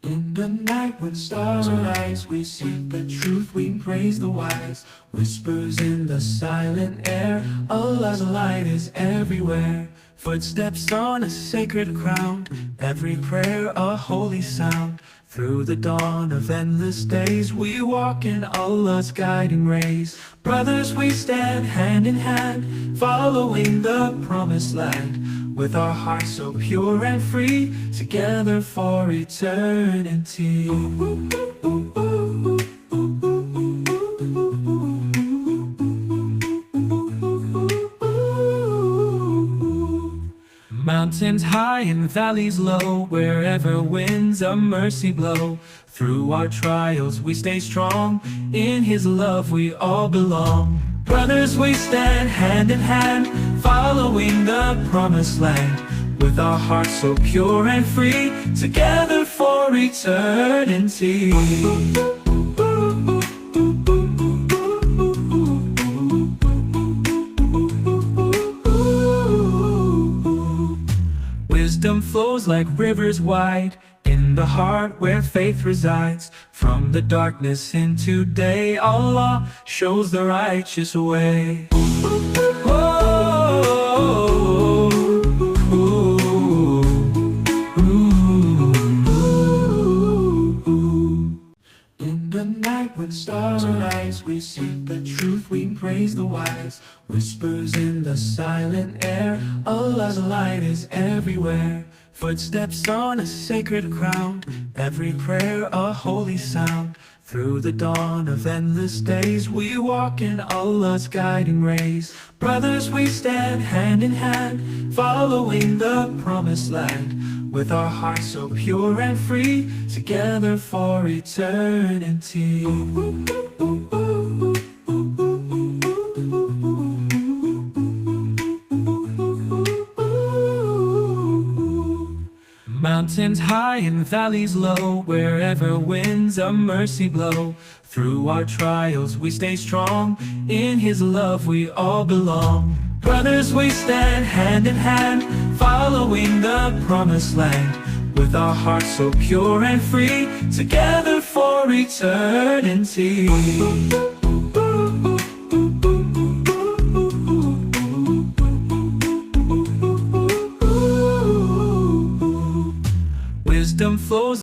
In the night when stars arise, we seek the truth, we praise the wise. Whispers in the silent air, Allah's light is everywhere. Footsteps on a sacred ground, every prayer a holy sound. Through the dawn of endless days, we walk in Allah's guiding rays. Brothers, we stand hand in hand, following the promised land. With our hearts so pure and free, together for eternity. Mountains high and valleys low, wherever winds of mercy blow. Through our trials we stay strong, in His love we all belong. Brothers, we stand hand in hand, following the promised land. With our hearts so pure and free, together for eternity. Wisdom flows like rivers wide, in the heart where faith resides. From the darkness into day, Allah shows the righteous way. In the night when stars arise, we seek the truth, we praise the wise. Whispers in the silent air, Allah's light is everywhere. Footsteps on a sacred ground, every prayer a holy sound. Through the dawn of endless days, we walk in Allah's guiding rays. Brothers, we stand hand in hand, following the promised land. With our hearts so pure and free, together for eternity. Mountains high and valleys low, wherever winds of mercy blow. Through our trials we stay strong, in His love we all belong. Brothers, we stand hand in hand, following the promised land. With our hearts so pure and free, together for eternity. Wisdom flows